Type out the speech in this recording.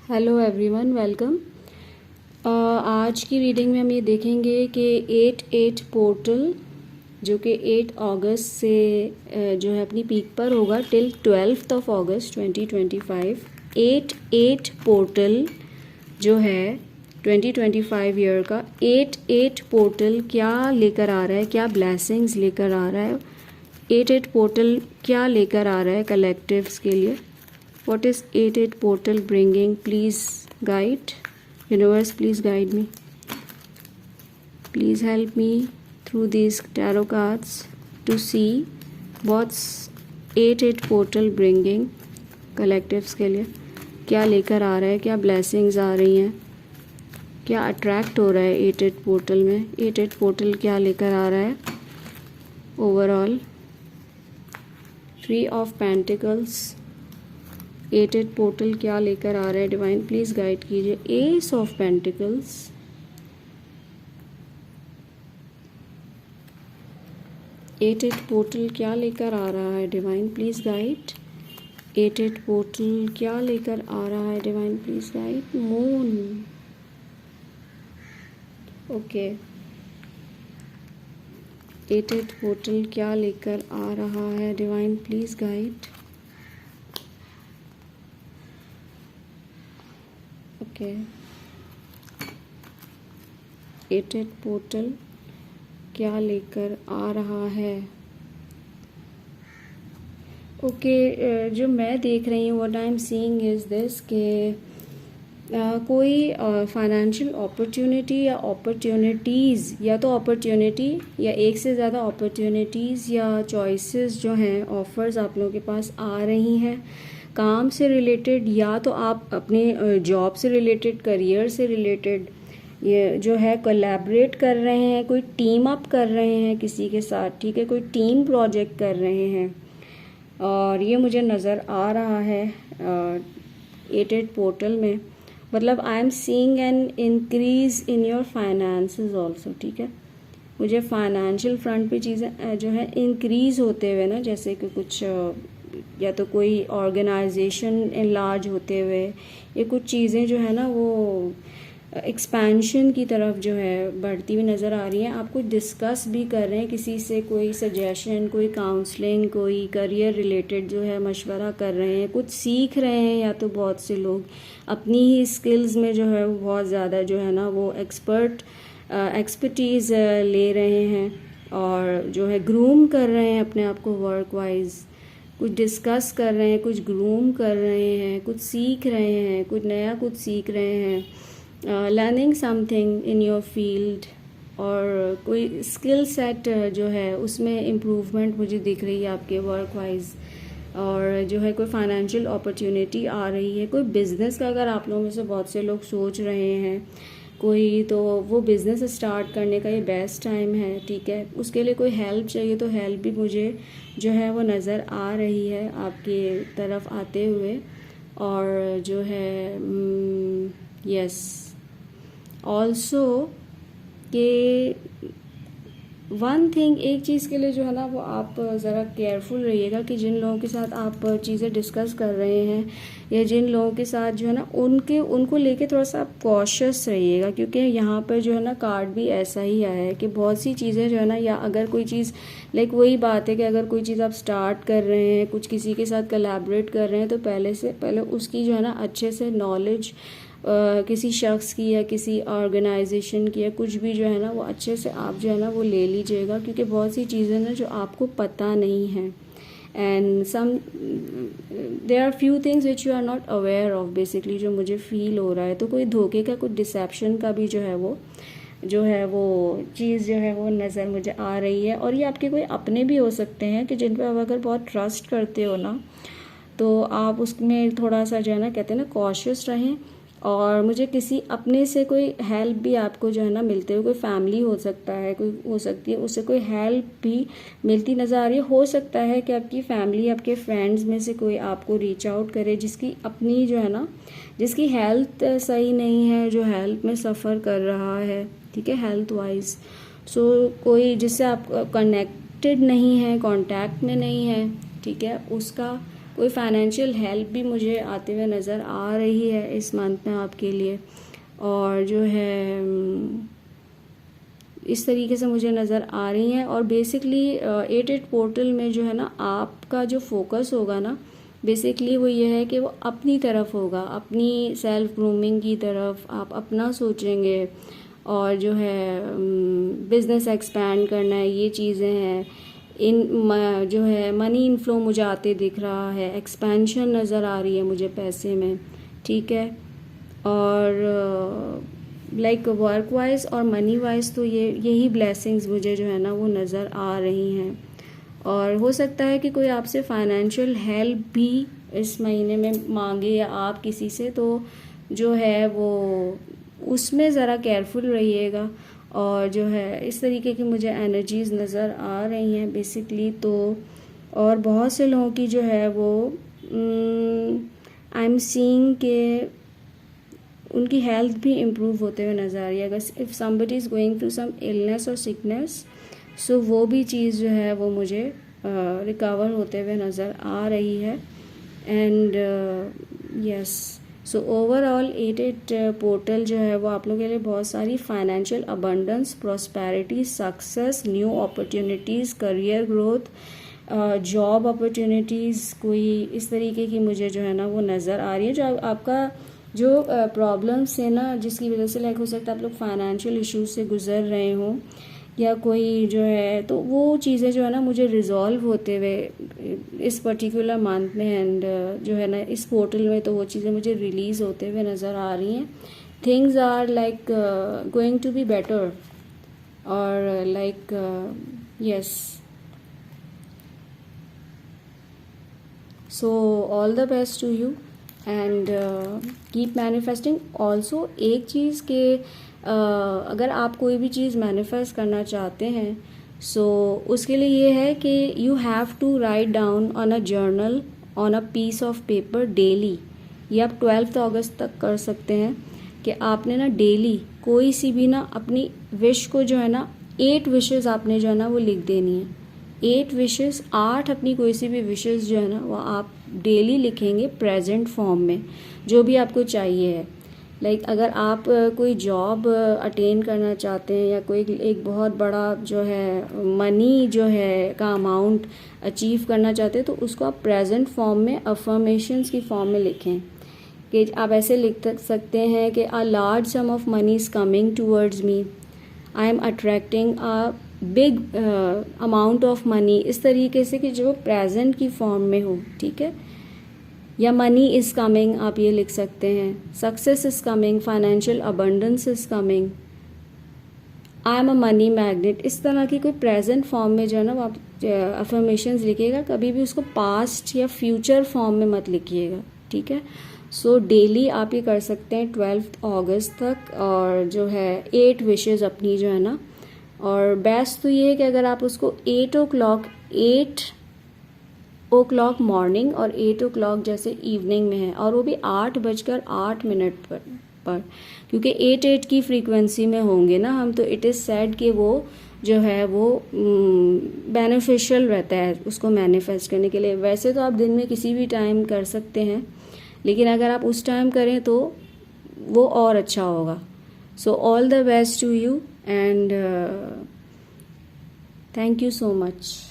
Hello everyone, welcome. आज की reading में हम ये देखेंगे कि 8/8 पोर्टल जो कि 8 अगस्त से जो है अपनी पीक पर होगा टिल 12 अगस्त 2025। 8/8 पोर्टल जो है 2025 ईयर का 8/8 पोर्टल क्या लेकर आ रहा है, क्या ब्लेसिंग्स लेकर आ रहा है। 8/8 पोर्टल क्या लेकर आ रहा है कलेक्टिव्स के लिए। What is 8/8 portal bringing? Please guide. Universe, please guide me. Please help me through these tarot cards to see what's 8/8 portal bringing collectives के लिए। क्या लेकर आ रहा है, क्या blessings आ रही हैं, क्या अट्रैक्ट हो रहा है 8/8 पोर्टल में। 8/8 पोर्टल क्या लेकर आ रहा है ओवरऑल। 3 ऑफ पेंटिकल्स 8/8 पोर्टल क्या लेकर आ रहा है डिवाइन, प्लीज गाइड कीजिए। एस ऑफ पेंटिकल्स, 8/8 पोर्टल क्या लेकर आ रहा है डिवाइन, प्लीज गाइड। 8/8 पोर्टल क्या लेकर आ रहा है divine, please guide. Moon, okay. 8/8 portal क्या लेकर आ रहा है divine, please guide. Okay, 8/8 portal क्या लेकर आ रहा है। ओके, जो मैं देख रही हूँ what I am seeing is this कि कोई फाइनेंशियल अपॉर्चुनिटी या अपॉर्चुनिटीज़, या तो अपॉर्चुनिटी या एक से ज़्यादा अपॉर्चुनिटीज़ या चॉइसेस जो हैं, ऑफर्स आप लोगों के पास आ रही हैं काम से रिलेटेड, या तो आप अपने जॉब से रिलेटेड, करियर से रिलेटेड ये जो है कोलैबोरेट कर रहे हैं, कोई टीम अप कर रहे हैं किसी के साथ, ठीक है, कोई टीम प्रोजेक्ट कर रहे हैं। और ये मुझे नज़र आ रहा है 8/8 पोर्टल में। मतलब I am seeing an increase in your finances also, ठीक है। मुझे फाइनेंशियल फ्रंट पे चीज़ें जो है इंक्रीज होते हुए ना, जैसे कि कुछ या तो कोई ऑर्गेनाइजेशन इनलार्ज होते हुए, ये कुछ चीज़ें जो है ना वो एक्सपेंशन की तरफ जो है बढ़ती हुई नज़र आ रही हैं। आप कुछ डिस्कस भी कर रहे हैं किसी से, कोई सजेशन, कोई काउंसलिंग, कोई करियर रिलेटेड जो है मशवरा कर रहे हैं, कुछ सीख रहे हैं, या तो बहुत से लोग अपनी ही स्किल्स में जो है बहुत ज़्यादा जो है ना वो एक्सपर्टीज़ ले रहे हैं और जो है ग्रूम कर रहे हैं अपने आप को वर्क वाइज। कुछ डिस्कस कर रहे हैं, कुछ ग्रूम कर रहे हैं, कुछ सीख रहे हैं, कुछ नया कुछ सीख रहे हैं, learning something in your field, और कोई स्किल सेट जो है उसमें इम्प्रूवमेंट मुझे दिख रही है आपके वर्क वाइज। और जो है कोई फाइनेंशियल अपॉर्चुनिटी आ रही है, कोई बिज़नेस का अगर आप लोगों में से बहुत से लोग सोच रहे हैं कोई, तो वो बिज़नेस स्टार्ट करने का ये बेस्ट टाइम है, ठीक है। उसके लिए कोई हेल्प चाहिए तो हेल्प भी मुझे जो है वो नज़र आ रही है आपके तरफ आते हुए। और जो है यस ऑल्सो कि वन थिंग, एक चीज़ के लिए जो है ना वो आप ज़रा केयरफुल रहिएगा कि जिन लोगों के साथ आप चीज़ें डिस्कस कर रहे हैं या जिन लोगों के साथ जो है ना उनको लेके थोड़ा सा आप कॉशियस रहिएगा, क्योंकि यहाँ पर जो है ना कार्ड भी ऐसा ही आया है कि बहुत सी चीज़ें जो है ना, या अगर कोई चीज़ लाइक वही बात है कि अगर कोई चीज़ आप स्टार्ट कर रहे हैं, कुछ किसी के साथ कोलैबोरेट कर रहे हैं, तो पहले उसकी जो है ना अच्छे से नॉलेज किसी शख्स की या किसी ऑर्गेनाइजेशन की या कुछ भी जो है ना वो अच्छे से आप जो है ना वो ले लीजिएगा, क्योंकि बहुत सी चीज़ें ना जो आपको पता नहीं है and there are few things which you are not aware of basically, जो मुझे फील हो रहा है। तो कोई धोखे का, कुछ डिसेप्शन का भी जो है वो चीज़ जो है वो नज़र मुझे आ रही है। और ये आपके कोई अपने भी हो सकते हैं कि जिन पर आप अगर बहुत ट्रस्ट करते हो ना, तो आप उसमें थोड़ा सा जो है ना कहते हैं ना कॉशियस रहें। और मुझे किसी अपने से कोई हेल्प भी आपको जो है ना मिलते हुए, कोई फैमिली हो सकता है, कोई हो सकती है, उससे कोई हेल्प भी मिलती नज़र आ रही है। हो सकता है कि आपकी फैमिली, आपके फ्रेंड्स में से कोई आपको रीच आउट करे जिसकी अपनी जो है ना, जिसकी हेल्थ सही नहीं है, जो हेल्थ में सफ़र कर रहा है, ठीक है, हेल्थ वाइज। सो कोई जिससे आप कनेक्टेड नहीं है, कांटेक्ट में नहीं है, ठीक है, उसका कोई फाइनेंशियल हेल्प भी मुझे आते हुए नज़र आ रही है इस मंथ में आपके लिए। और जो है इस तरीके से मुझे नज़र आ रही हैं। और बेसिकली 88 पोर्टल में जो है ना, आपका जो फोकस होगा ना, बेसिकली वो ये है कि वो अपनी तरफ होगा, अपनी सेल्फ ग्रूमिंग की तरफ आप अपना सोचेंगे। और जो है बिज़नेस एक्सपैंड करना है, ये चीज़ें हैं। जो है मनी इनफ्लो मुझे आते दिख रहा है, एक्सपेंशन नज़र आ रही है मुझे पैसे में, ठीक है। और लाइक वर्क वाइज और मनी वाइज तो यही ब्लेसिंग्स मुझे जो है ना वो नज़र आ रही हैं। और हो सकता है कि कोई आपसे फाइनेंशियल हेल्प भी इस महीने में मांगे या आप किसी से, तो जो है वो उसमें ज़रा केयरफुल रहिएगा। और जो है इस तरीके की मुझे एनर्जीज़ नज़र आ रही हैं बेसिकली। तो और बहुत से लोगों की जो है वो आई एम सीइंग के उनकी हेल्थ भी इम्प्रूव होते हुए नज़र आ रही है। अगर if somebody is going through some illness और सिकनेस, सो वो भी चीज़ जो है वो मुझे रिकवर होते हुए नज़र आ रही है। And yes, so overall 88 portal जो है वो आप लोगों के लिए बहुत सारी financial abundance, prosperity, success, new opportunities, career growth, job opportunities, कोई इस तरीके की मुझे जो है ना वो नज़र आ रही है। जो आपका जो प्रॉब्लम्स है ना, जिसकी वजह से लाइक हो सकता है आप लोग फाइनेंशियल इश्यूज से गुजर रहे हों या कोई जो है, तो वो चीज़ें जो है ना मुझे रिजॉल्व होते हुए इस पर्टिकुलर मंथ में एंड जो है ना इस पोर्टल में, तो वो चीज़ें मुझे रिलीज़ होते हुए नज़र आ रही हैं। Things are like going to be better और like yes, so all the best to you and keep manifesting. Also एक चीज़ के अगर आप कोई भी चीज़ मैनिफेस्ट करना चाहते हैं, सो उसके लिए ये है कि you have to write down on a journal on a piece of paper daily. ये आप 12 अगस्त तक कर सकते हैं कि आपने ना डेली कोई सी भी ना अपनी विश को जो है ना 8 विशेज़ आपने जो है ना वो लिख देनी है। 8 विशेज़, 8 अपनी कोई सी भी विशेज़ जो है ना वो आप डेली लिखेंगे प्रेजेंट फॉर्म में, जो भी आपको चाहिए है। लाइक अगर आप कोई जॉब अटेन करना चाहते हैं या कोई एक बहुत बड़ा जो है मनी जो है का अमाउंट अचीव करना चाहते हैं, तो उसको आप प्रेजेंट फॉर्म में अफर्मेशंस की फॉर्म में लिखें। कि आप ऐसे लिख सकते हैं कि a large some of money is coming towards me, I am attracting a big amount of money, इस तरीके से कि जो प्रेजेंट की फॉर्म में हो, ठीक है। या मनी इज़ कमिंग आप ये लिख सकते हैं, success is coming, financial abundance is coming, I am a money magnet. इस तरह की कोई प्रेजेंट फॉर्म में जो है ना वो आप अफर्मेशंस लिखिएगा, कभी भी उसको पास्ट या फ्यूचर फॉर्म में मत लिखिएगा, ठीक है। सो डेली आप ये कर सकते हैं 12 अगस्त तक। और जो है 8 विशेज़ अपनी जो है ना, और बेस्ट तो ये है कि अगर आप उसको 8 o'clock मॉर्निंग और 8 o'clock जैसे इवनिंग में है, और वो भी 8:08 पर क्योंकि 8 की फ्रीक्वेंसी में होंगे ना हम, तो इट इज़ सेड कि वो जो है वो बेनिफिशियल रहता है उसको मैनिफेस्ट करने के लिए। वैसे तो आप दिन में किसी भी टाइम कर सकते हैं, लेकिन अगर आप उस टाइम करें तो वो और अच्छा होगा। So all the best to you and thank you so much.